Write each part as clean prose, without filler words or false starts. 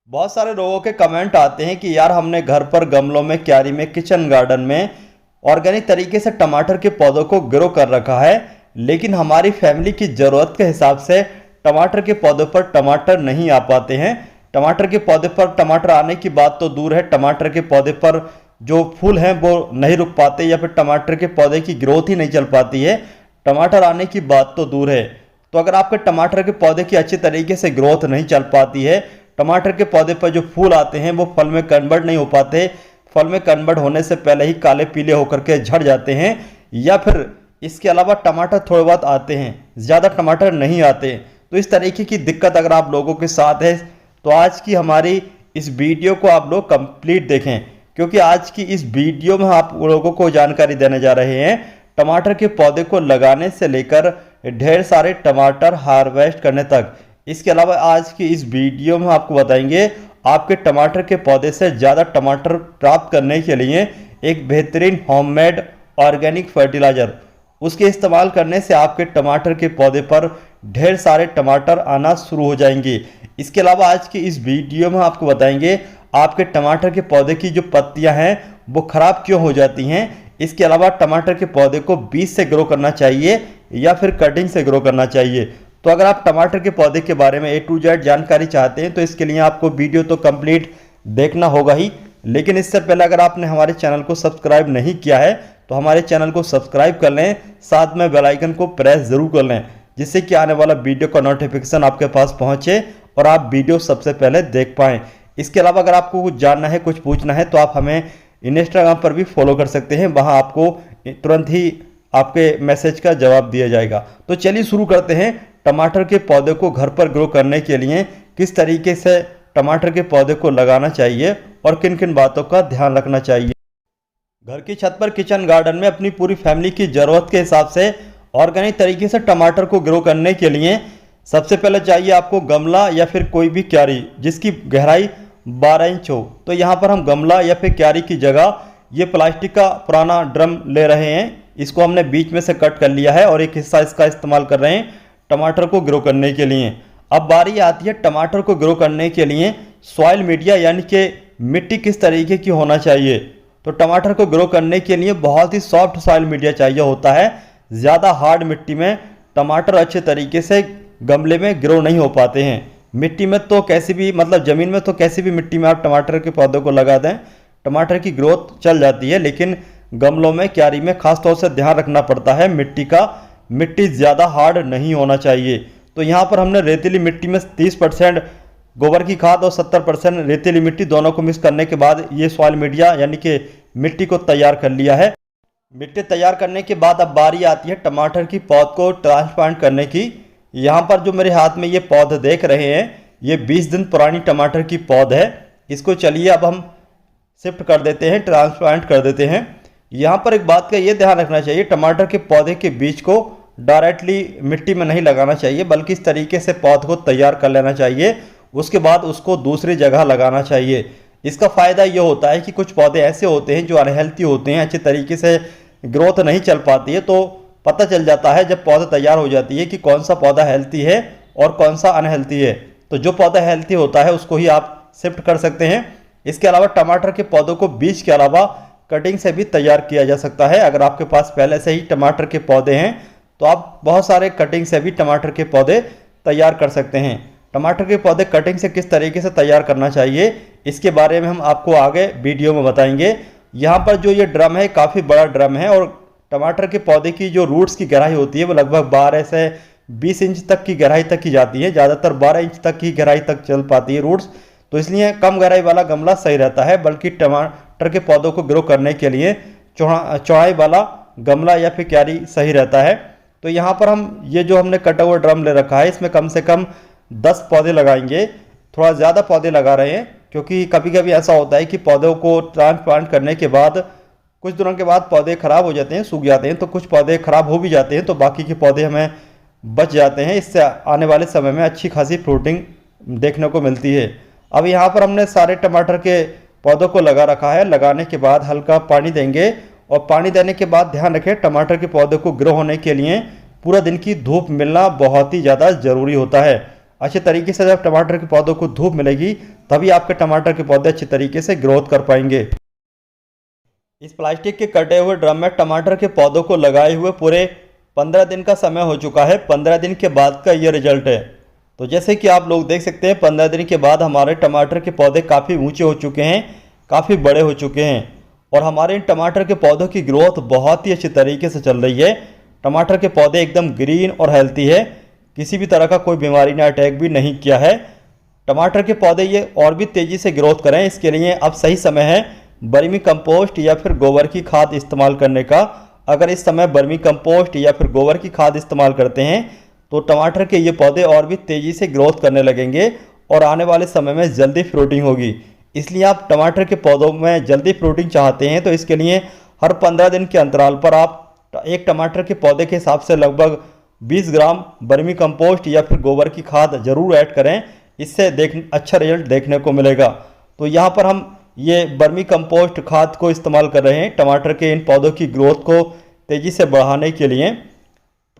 बहुत सारे लोगों के कमेंट आते हैं कि यार हमने घर पर गमलों में, क्यारी में, किचन गार्डन में ऑर्गेनिक तरीके से टमाटर के पौधों को ग्रो कर रखा है, लेकिन हमारी फैमिली की ज़रूरत के हिसाब से टमाटर के पौधे पर टमाटर नहीं आ पाते हैं। टमाटर के पौधे पर टमाटर आने की बात तो दूर है, टमाटर के पौधे पर जो फूल हैं वो नहीं रुक पाते या फिर टमाटर के पौधे की ग्रोथ ही नहीं चल पाती है। टमाटर आने की बात तो दूर है। तो अगर आपके टमाटर के पौधे की अच्छी तरीके से ग्रोथ नहीं चल पाती है, टमाटर के पौधे पर जो फूल आते हैं वो फल में कन्वर्ट नहीं हो पाते, फल में कन्वर्ट होने से पहले ही काले पीले होकर के झड़ जाते हैं, या फिर इसके अलावा टमाटर थोड़े बहुत आते हैं, ज़्यादा टमाटर नहीं आते, तो इस तरीके की दिक्कत अगर आप लोगों के साथ है तो आज की हमारी इस वीडियो को आप लोग कंप्लीट देखें, क्योंकि आज की इस वीडियो में आप लोगों को जानकारी देने जा रहे हैं टमाटर के पौधे को लगाने से लेकर ढेर सारे टमाटर हार्वेस्ट करने तक। इसके अलावा आज की इस वीडियो में आपको बताएंगे आपके टमाटर के पौधे से ज़्यादा टमाटर प्राप्त करने के लिए एक बेहतरीन होममेड ऑर्गेनिक फर्टिलाइज़र, उसके इस्तेमाल करने से आपके टमाटर के पौधे पर ढेर सारे टमाटर आना शुरू हो जाएंगे। इसके अलावा आज की इस वीडियो में आपको बताएंगे आपके टमाटर के पौधे की जो पत्तियां हैं वो ख़राब क्यों हो जाती हैं। इसके अलावा टमाटर के पौधे को बीज से ग्रो करना चाहिए या फिर कटिंग से ग्रो करना चाहिए। तो अगर आप टमाटर के पौधे के बारे में A to Z जानकारी चाहते हैं तो इसके लिए आपको वीडियो तो कंप्लीट देखना होगा ही, लेकिन इससे पहले अगर आपने हमारे चैनल को सब्सक्राइब नहीं किया है तो हमारे चैनल को सब्सक्राइब कर लें, साथ में बेल आइकन को प्रेस ज़रूर कर लें, जिससे कि आने वाला वीडियो का नोटिफिकेशन आपके पास पहुंचे और आप वीडियो सबसे पहले देख पाएँ। इसके अलावा अगर आपको कुछ जानना है, कुछ पूछना है तो आप हमें इंस्टाग्राम पर भी फॉलो कर सकते हैं, वहाँ आपको तुरंत ही आपके मैसेज का जवाब दिया जाएगा। तो चलिए शुरू करते हैं। टमाटर के पौधे को घर पर ग्रो करने के लिए किस तरीके से टमाटर के पौधे को लगाना चाहिए और किन किन बातों का ध्यान रखना चाहिए। घर की छत पर, किचन गार्डन में अपनी पूरी फैमिली की ज़रूरत के हिसाब से ऑर्गेनिक तरीके से टमाटर को ग्रो करने के लिए सबसे पहले चाहिए आपको गमला या फिर कोई भी क्यारी जिसकी गहराई 12 इंच हो। तो यहाँ पर हम गमला या फिर क्यारी की जगह ये प्लास्टिक का पुराना ड्रम ले रहे हैं, इसको हमने बीच में से कट कर लिया है और एक हिस्सा इसका इस्तेमाल कर रहे हैं टमाटर को ग्रो करने के लिए। अब बारी आती है टमाटर को ग्रो करने के लिए सॉइल मीडिया यानी कि मिट्टी किस तरीके की होना चाहिए। तो टमाटर को ग्रो करने के लिए बहुत ही सॉफ्ट सॉइल मीडिया चाहिए होता है। ज़्यादा हार्ड मिट्टी में टमाटर अच्छे तरीके से गमले में ग्रो नहीं हो पाते हैं। मिट्टी में तो कैसी भी, मतलब ज़मीन में तो कैसी भी मिट्टी में आप टमाटर के पौधों को लगा दें, टमाटर की ग्रोथ चल जाती है, लेकिन गमलों में, क्यारी में खास तौर से ध्यान रखना पड़ता है मिट्टी का। मिट्टी ज़्यादा हार्ड नहीं होना चाहिए। तो यहाँ पर हमने रेतीली मिट्टी में 30% गोबर की खाद और 70% रेतीली मिट्टी दोनों को मिक्स करने के बाद ये सॉइल मीडिया यानी कि मिट्टी को तैयार कर लिया है। मिट्टी तैयार करने के बाद अब बारी आती है टमाटर की पौध को ट्रांसप्लांट करने की। यहाँ पर जो मेरे हाथ में ये पौध देख रहे हैं ये 20 दिन पुरानी टमाटर की पौध है। इसको चलिए अब हम शिफ्ट कर देते हैं, ट्रांसप्लांट कर देते हैं। यहाँ पर एक बात का ये ध्यान रखना चाहिए, टमाटर के पौधे के बीज को डायरेक्टली मिट्टी में नहीं लगाना चाहिए, बल्कि इस तरीके से पौध को तैयार कर लेना चाहिए, उसके बाद उसको दूसरी जगह लगाना चाहिए। इसका फ़ायदा ये होता है कि कुछ पौधे ऐसे होते हैं जो अनहेल्थी होते हैं, अच्छे तरीके से ग्रोथ नहीं चल पाती है, तो पता चल जाता है जब पौधा तैयार हो जाती है कि कौन सा पौधा हेल्थी है और कौन सा अनहेल्थी है। तो जो पौधा हेल्थी होता है उसको ही आप शिफ्ट कर सकते हैं। इसके अलावा टमाटर के पौधों को बीज के अलावा कटिंग से भी तैयार किया जा सकता है। अगर आपके पास पहले से ही टमाटर के पौधे हैं तो आप बहुत सारे कटिंग से भी टमाटर के पौधे तैयार कर सकते हैं। टमाटर के पौधे कटिंग से किस तरीके से तैयार करना चाहिए इसके बारे में हम आपको आगे वीडियो में बताएंगे। यहाँ पर जो ये ड्रम है काफ़ी बड़ा ड्रम है और टमाटर के पौधे की जो रूट्स की गहराई होती है वो लगभग 12 से 20 इंच तक की गहराई तक की जाती है। ज़्यादातर 12 इंच तक की गहराई तक चल पाती है रूट्स, तो इसलिए कम गहराई वाला गमला सही रहता है, बल्कि टमाटर के पौधों को ग्रो करने के लिए चौड़ाई वाला गमला या फिर क्यारी सही रहता है। तो यहाँ पर हम ये जो हमने कटा हुआ ड्रम ले रखा है इसमें कम से कम 10 पौधे लगाएंगे। थोड़ा ज़्यादा पौधे लगा रहे हैं क्योंकि कभी कभी ऐसा होता है कि पौधों को ट्रांसप्लांट करने के बाद कुछ दिनों के बाद पौधे ख़राब हो जाते हैं, सूख जाते हैं, तो कुछ पौधे ख़राब हो भी जाते हैं, तो बाकी के पौधे हमें बच जाते हैं। इससे आने वाले समय में अच्छी खासी फ्रूटिंग देखने को मिलती है। अब यहाँ पर हमने सारे टमाटर के पौधों को लगा रखा है। लगाने के बाद हल्का पानी देंगे और पानी देने के बाद ध्यान रखें टमाटर के पौधे को ग्रो होने के लिए पूरा दिन की धूप मिलना बहुत ही ज़्यादा ज़रूरी होता है। अच्छे तरीके से जब टमाटर के पौधों को धूप मिलेगी तभी आपके टमाटर के पौधे अच्छी तरीके से ग्रोथ कर पाएंगे। इस प्लास्टिक के कटे हुए ड्रम में टमाटर के पौधों को लगाए हुए पूरे 15 दिन का समय हो चुका है। 15 दिन के बाद का ये रिजल्ट है। तो जैसे कि आप लोग देख सकते हैं 15 दिन के बाद हमारे टमाटर के पौधे काफ़ी ऊंचे हो चुके हैं, काफ़ी बड़े हो चुके हैं और हमारे इन टमाटर के पौधों की ग्रोथ बहुत ही अच्छी तरीके से चल रही है। टमाटर के पौधे एकदम ग्रीन और हेल्थी है, किसी भी तरह का कोई बीमारी ने अटैक भी नहीं किया है। टमाटर के पौधे ये और भी तेज़ी से ग्रोथ करें, इसके लिए अब सही समय है वर्मी कंपोस्ट या फिर गोबर की खाद इस्तेमाल करने का। अगर इस समय वर्मी कंपोस्ट या फिर गोबर की खाद इस्तेमाल करते हैं तो टमाटर के ये पौधे और भी तेज़ी से ग्रोथ करने लगेंगे और आने वाले समय में जल्दी फ्रूटिंग होगी। इसलिए आप टमाटर के पौधों में जल्दी फ्रूटिंग चाहते हैं तो इसके लिए हर 15 दिन के अंतराल पर आप एक टमाटर के पौधे के हिसाब से लगभग 20 ग्राम वर्मी कंपोस्ट या फिर गोबर की खाद ज़रूर ऐड करें, इससे अच्छा रिजल्ट देखने को मिलेगा। तो यहाँ पर हम ये वर्मी कंपोस्ट खाद को इस्तेमाल कर रहे हैं टमाटर के इन पौधों की ग्रोथ को तेज़ी से बढ़ाने के लिए।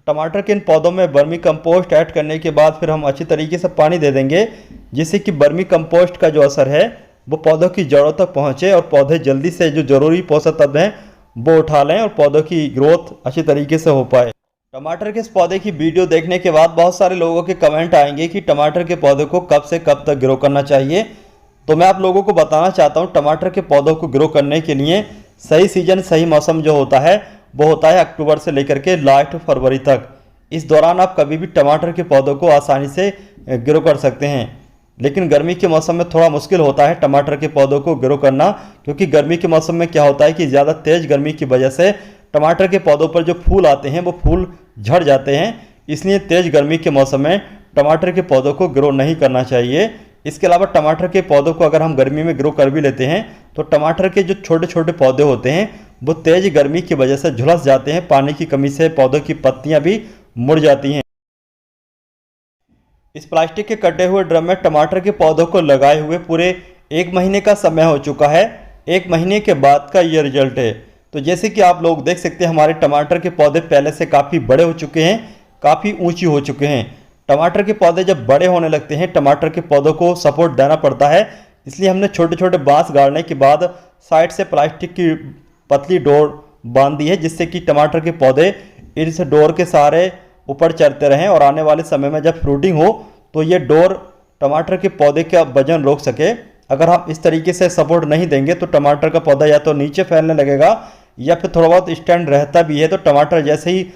टमाटर के इन पौधों में वर्मी कंपोस्ट ऐड करने के बाद फिर हम अच्छी तरीके से पानी दे देंगे, जिससे कि वर्मी कंपोस्ट का जो असर है वो पौधों की जड़ों तक पहुँचे और पौधे जल्दी से जो ज़रूरी पोषक तत्व हैं वो उठा लें और पौधों की ग्रोथ अच्छी तरीके से हो पाए। टमाटर के इस पौधे की वीडियो देखने के बाद बहुत सारे लोगों के कमेंट आएंगे कि टमाटर के पौधे को कब से कब तक ग्रो करना चाहिए। तो मैं आप लोगों को बताना चाहता हूँ टमाटर के पौधों को ग्रो करने के लिए सही सीजन, सही मौसम जो होता है वो होता है अक्टूबर से लेकर के लास्ट फरवरी तक। इस दौरान आप कभी भी टमाटर के पौधों को आसानी से ग्रो कर सकते हैं। लेकिन गर्मी के मौसम में थोड़ा मुश्किल होता है टमाटर के पौधों को ग्रो करना, क्योंकि गर्मी के मौसम में क्या होता है कि ज़्यादा तेज़ गर्मी की वजह से टमाटर के पौधों पर जो फूल आते हैं वो फूल झड़ जाते हैं। इसलिए तेज़ गर्मी के मौसम में टमाटर के पौधों को ग्रो नहीं करना चाहिए। इसके अलावा टमाटर के पौधों को अगर हम गर्मी में ग्रो कर भी लेते हैं तो टमाटर के जो छोटे छोटे पौधे होते हैं वो तेज़ गर्मी की वजह से झुलस जाते हैं, पानी की कमी से पौधों की पत्तियां भी मुड़ जाती हैं। इस प्लास्टिक के कटे हुए ड्रम में टमाटर के पौधों को लगाए हुए पूरे 1 महीने का समय हो चुका है। 1 महीने के बाद का ये रिजल्ट है। तो जैसे कि आप लोग देख सकते हैं हमारे टमाटर के पौधे पहले से काफ़ी बड़े हो चुके हैं, काफ़ी ऊंची हो चुके हैं। टमाटर के पौधे जब बड़े होने लगते हैं टमाटर के पौधों को सपोर्ट देना पड़ता है, इसलिए हमने छोटे छोटे बांस गाड़ने के बाद साइड से प्लास्टिक की पतली डोर बांध दी है, जिससे कि टमाटर के पौधे इस डोर के सहारे ऊपर चढ़ते रहें और आने वाले समय में जब फ्रूटिंग हो तो ये डोर टमाटर के पौधे का वजन रोक सके। अगर हम इस तरीके से सपोर्ट नहीं देंगे तो टमाटर का पौधा या तो नीचे फैलने लगेगा या फिर थोड़ा बहुत स्टैंड रहता भी है तो टमाटर जैसे ही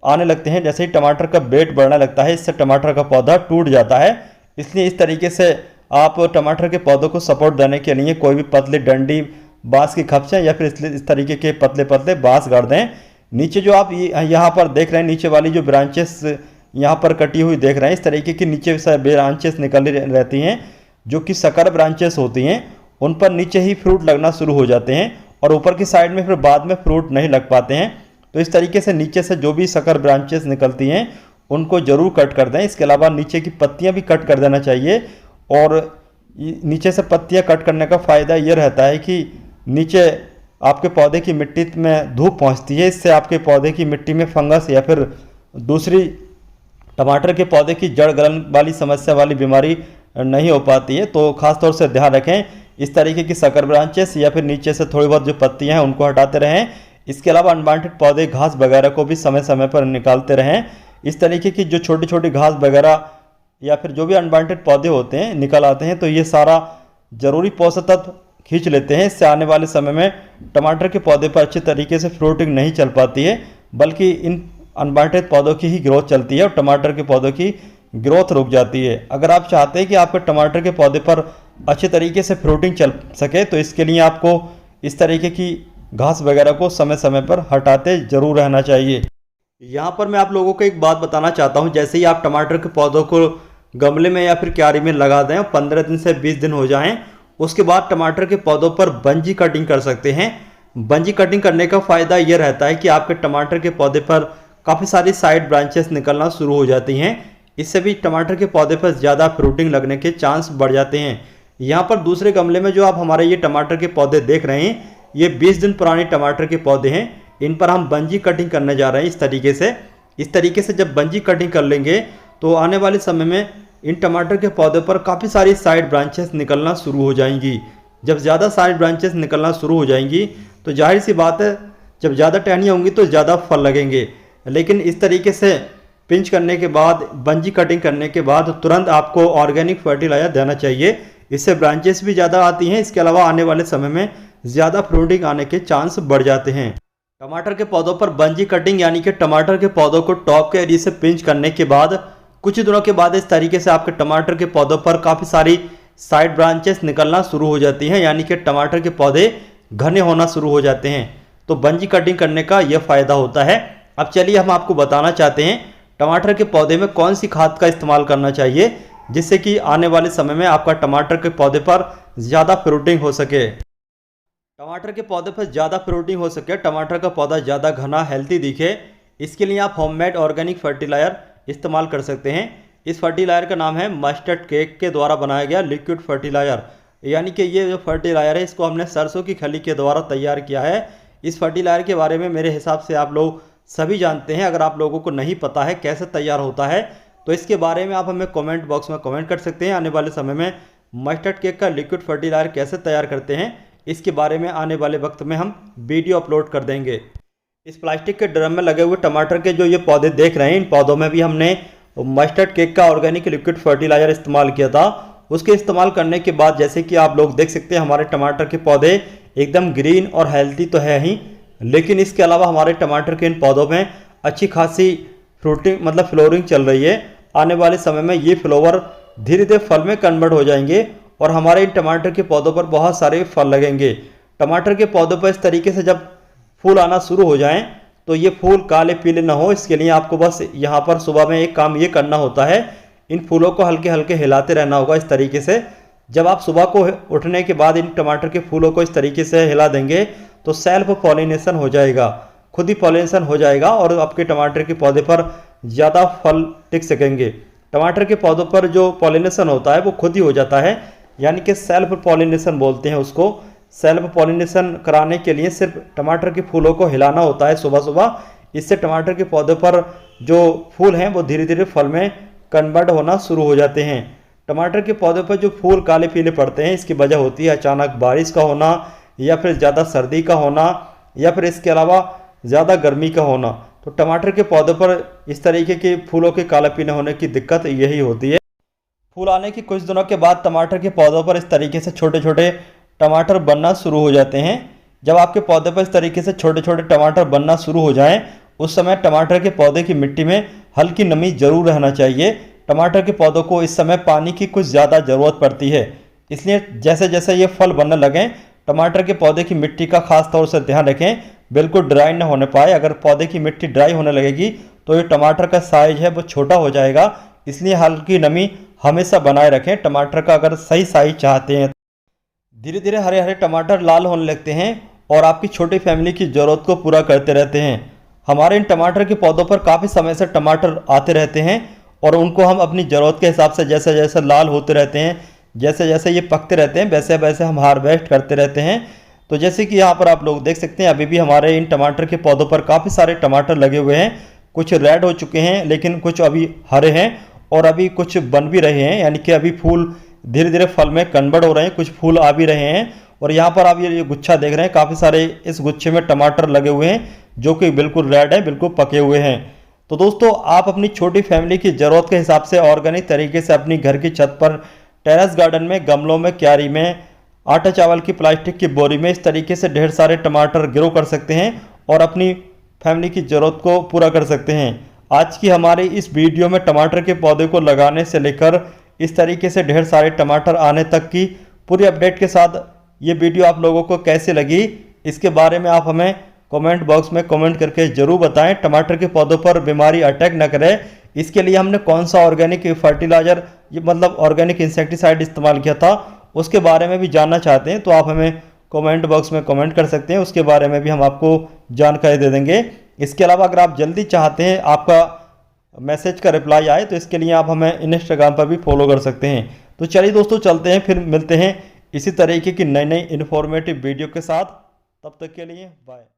आने लगते हैं, जैसे ही टमाटर का वेट बढ़ने लगता है, इससे टमाटर का पौधा टूट जाता है। इसलिए इस तरीके से आप टमाटर के पौधों को सपोर्ट देने के लिए कोई भी पतली डंडी, बांस की खपचे या फिर इस तरीके के पतले पतले बांस गाड़ दें। नीचे जो आप यहाँ पर देख रहे हैं, नीचे वाली जो ब्रांचेस यहाँ पर कटी हुई देख रहे हैं, इस तरीके की नीचे से ब्रांचेस निकली रहती हैं जो कि सकर ब्रांचेस होती हैं। उन पर नीचे ही फ्रूट लगना शुरू हो जाते हैं और ऊपर की साइड में फिर बाद में फ्रूट नहीं लग पाते हैं। तो इस तरीके से नीचे से जो भी सकर ब्रांचेस निकलती हैं उनको ज़रूर कट कर दें। इसके अलावा नीचे की पत्तियां भी कट कर देना चाहिए। और नीचे से पत्तियां कट करने का फ़ायदा ये रहता है कि नीचे आपके पौधे की मिट्टी में धूप पहुंचती है, इससे आपके पौधे की मिट्टी में फंगस या फिर दूसरी टमाटर के पौधे की जड़ गलन वाली समस्या वाली बीमारी नहीं हो पाती है। तो ख़ास तौर से ध्यान रखें, इस तरीके की सकर ब्रांचेस या फिर नीचे से थोड़ी बहुत जो पत्तियां हैं उनको हटाते रहें। इसके अलावा अनवांटेड पौधे, घास वगैरह को भी समय समय पर निकालते रहें। इस तरीके की जो छोटी छोटी घास वगैरह या फिर जो भी अनवांटेड पौधे होते हैं निकल आते हैं तो ये सारा ज़रूरी पोषक तत्व खींच लेते हैं। इससे आने वाले समय में टमाटर के पौधे पर अच्छे तरीके से फ्रूटिंग नहीं चल पाती है, बल्कि इन अनवांटेड पौधों की ही ग्रोथ चलती है और टमाटर के पौधों की ग्रोथ रुक जाती है। अगर आप चाहते हैं कि आपके टमाटर के पौधे पर अच्छे तरीके से फ्रूटिंग चल सके तो इसके लिए आपको इस तरीके की घास वगैरह को समय समय पर हटाते जरूर रहना चाहिए। यहाँ पर मैं आप लोगों को एक बात बताना चाहता हूँ, जैसे ही आप टमाटर के पौधों को गमले में या फिर क्यारी में लगा दें, 15 दिन से 20 दिन हो जाएं, उसके बाद टमाटर के पौधों पर बंजी कटिंग कर सकते हैं। बंजी कटिंग करने का फ़ायदा ये रहता है कि आपके टमाटर के पौधे पर काफ़ी सारी साइड ब्रांचेस निकलना शुरू हो जाती हैं। इससे भी टमाटर के पौधे पर ज़्यादा फ्रूटिंग लगने के चांस बढ़ जाते हैं। यहाँ पर दूसरे गमले में जो आप हमारे ये टमाटर के पौधे देख रहे हैं, ये 20 दिन पुराने टमाटर के पौधे हैं। इन पर हम बंजी कटिंग करने जा रहे हैं। इस तरीके से जब बंजी कटिंग कर लेंगे तो आने वाले समय में इन टमाटर के पौधे पर काफ़ी सारी साइड ब्रांचेस निकलना शुरू हो जाएंगी। जब ज़्यादा साइड ब्रांचेस निकलना शुरू हो जाएंगी तो जाहिर सी बात है, जब ज़्यादा टहनियाँ होंगी तो ज़्यादा फल लगेंगे। लेकिन इस तरीके से पिंच करने के बाद, बंजी कटिंग करने के बाद तुरंत आपको ऑर्गेनिक फर्टिलाइजर देना चाहिए। इससे ब्रांचेस भी ज़्यादा आती हैं, इसके अलावा आने वाले समय में ज़्यादा फ्रूटिंग आने के चांस बढ़ जाते हैं। टमाटर के पौधों पर बंजी कटिंग यानी कि टमाटर के पौधों को टॉप के एरिया से पिंच करने के बाद कुछ दिनों के बाद इस तरीके से आपके टमाटर के पौधों पर काफ़ी सारी साइड ब्रांचेस निकलना शुरू हो जाती हैं, यानी कि टमाटर के पौधे घने होना शुरू हो जाते हैं। तो बंजी कटिंग करने का यह फ़ायदा होता है। अब चलिए हम आपको बताना चाहते हैं टमाटर के पौधे में कौन सी खाद का इस्तेमाल करना चाहिए, जिससे कि आने वाले समय में आपका टमाटर के पौधे पर ज़्यादा फ्रूटिंग हो सके। टमाटर के पौधे पर ज़्यादा फ्रूटिंग हो सके, टमाटर का पौधा ज़्यादा घना हेल्थी दिखे, इसके लिए आप होममेड ऑर्गेनिक फर्टिलाइजर इस्तेमाल कर सकते हैं। इस फर्टिलाइजर का नाम है मस्टर्ड केक के द्वारा बनाया गया लिक्विड फर्टिलाइजर, यानी कि ये जो फर्टिलाइजर है इसको हमने सरसों की खली के द्वारा तैयार किया है। इस फर्टिलाइजर के बारे में मेरे हिसाब से आप लोग सभी जानते हैं। अगर आप लोगों को नहीं पता है कैसे तैयार होता है तो इसके बारे में आप हमें कमेंट बॉक्स में कमेंट कर सकते हैं। आने वाले समय में मस्टर्ड केक का लिक्विड फर्टिलाइजर कैसे तैयार करते हैं इसके बारे में आने वाले वक्त में हम वीडियो अपलोड कर देंगे। इस प्लास्टिक के ड्रम में लगे हुए टमाटर के जो ये पौधे देख रहे हैं, इन पौधों में भी हमने मस्टर्ड केक का ऑर्गेनिक लिक्विड फर्टिलाइजर इस्तेमाल किया था। उसके इस्तेमाल करने के बाद जैसे कि आप लोग देख सकते हैं हमारे टमाटर के पौधे एकदम ग्रीन और हेल्थी तो है ही, लेकिन इसके अलावा हमारे टमाटर के इन पौधों में अच्छी खासी फ्रूटिंग मतलब फ्लोरिंग चल रही है। आने वाले समय में ये फ्लावर धीरे धीरे फल में कन्वर्ट हो जाएंगे और हमारे इन टमाटर के पौधों पर बहुत सारे फल लगेंगे। टमाटर के पौधों पर इस तरीके से जब फूल आना शुरू हो जाएं तो ये फूल काले पीले ना हो, इसके लिए आपको बस यहाँ पर सुबह में एक काम ये करना होता है, इन फूलों को हल्के हल्के हिलाते रहना होगा इस तरीके से। जब आप सुबह को उठने के बाद इन टमाटर के फूलों को इस तरीके से हिला देंगे तो सेल्फ पॉलिनेशन हो जाएगा, खुद ही पॉलिनेशन हो जाएगा और आपके टमाटर के पौधे पर ज़्यादा फल टिक सकेंगे। टमाटर के पौधों पर जो पॉलिनेशन होता है वो खुद ही हो जाता है, यानी कि सेल्फ पॉलिनेशन बोलते हैं उसको। सेल्फ पॉलिनेशन कराने के लिए सिर्फ टमाटर के फूलों को हिलाना होता है सुबह सुबह। इससे टमाटर के पौधे पर जो फूल हैं वो धीरे धीरे फल में कन्वर्ट होना शुरू हो जाते हैं। टमाटर के पौधे पर जो फूल काले पीले पड़ते हैं इसकी वजह होती है अचानक बारिश का होना, या फिर ज़्यादा सर्दी का होना, या फिर इसके अलावा ज़्यादा गर्मी का होना। तो टमाटर के पौधे पर इस तरीके के फूलों के काले पीले होने की दिक्कत यही होती है। फूल आने के कुछ दिनों के बाद टमाटर के पौधों पर इस तरीके से छोटे छोटे टमाटर बनना शुरू हो जाते हैं। जब आपके पौधे पर इस तरीके से छोटे छोटे टमाटर बनना शुरू हो जाएं, उस समय टमाटर के पौधे की मिट्टी में हल्की नमी जरूर रहना चाहिए। टमाटर के पौधों को इस समय पानी की कुछ ज़्यादा ज़रूरत पड़ती है, इसलिए जैसे जैसे ये फल बनने लगें टमाटर के पौधे की मिट्टी का खास तौर से ध्यान रखें, बिल्कुल ड्राई ना होने पाए। अगर पौधे की मिट्टी ड्राई होने लगेगी तो ये टमाटर का साइज है वो छोटा हो जाएगा, इसलिए हल्की नमी हमेशा बनाए रखें टमाटर का अगर सही साइज चाहते हैं। धीरे धीरे हरे हरे टमाटर लाल होने लगते हैं और आपकी छोटी फैमिली की ज़रूरत को पूरा करते रहते हैं। हमारे इन टमाटर के पौधों पर काफ़ी समय से टमाटर आते रहते हैं और उनको हम अपनी ज़रूरत के हिसाब से जैसे जैसे लाल होते रहते हैं, जैसे जैसे ये पकते रहते हैं, वैसे वैसे हम हार्वेस्ट करते रहते हैं। तो जैसे कि यहाँ पर आप लोग देख सकते हैं अभी भी हमारे इन टमाटर के पौधों पर काफ़ी सारे टमाटर लगे हुए हैं। कुछ रेड हो चुके हैं लेकिन कुछ अभी हरे हैं और अभी कुछ बन भी रहे हैं, यानी कि अभी फूल धीरे धीरे फल में कन्वर्ट हो रहे हैं, कुछ फूल आ भी रहे हैं। और यहाँ पर आप ये गुच्छा देख रहे हैं, काफ़ी सारे इस गुच्छे में टमाटर लगे हुए हैं जो कि बिल्कुल रेड है, बिल्कुल पके हुए हैं। तो दोस्तों आप अपनी छोटी फैमिली की ज़रूरत के हिसाब से ऑर्गेनिक तरीके से अपनी घर की छत पर, टेरेस गार्डन में, गमलों में, क्यारी में, आटा चावल की प्लास्टिक की बोरी में इस तरीके से ढेर सारे टमाटर ग्रो कर सकते हैं और अपनी फैमिली की ज़रूरत को पूरा कर सकते हैं। आज की हमारी इस वीडियो में टमाटर के पौधे को लगाने से लेकर इस तरीके से ढेर सारे टमाटर आने तक की पूरी अपडेट के साथ ये वीडियो आप लोगों को कैसे लगी, इसके बारे में आप हमें कमेंट बॉक्स में कमेंट करके ज़रूर बताएं। टमाटर के पौधों पर बीमारी अटैक न करे, इसके लिए हमने कौन सा ऑर्गेनिक फर्टिलाइज़र, ये मतलब ऑर्गेनिक इंसेक्टिसाइड इस्तेमाल किया था, उसके बारे में भी जानना चाहते हैं तो आप हमें कमेंट बॉक्स में कमेंट कर सकते हैं, उसके बारे में भी हम आपको जानकारी दे देंगे। इसके अलावा अगर आप जल्दी चाहते हैं आपका मैसेज का रिप्लाई आए तो इसके लिए आप हमें इंस्टाग्राम पर भी फॉलो कर सकते हैं। तो चलिए दोस्तों चलते हैं, फिर मिलते हैं इसी तरीके की नई नई इन्फॉर्मेटिव वीडियो के साथ। तब तक के लिए बाय।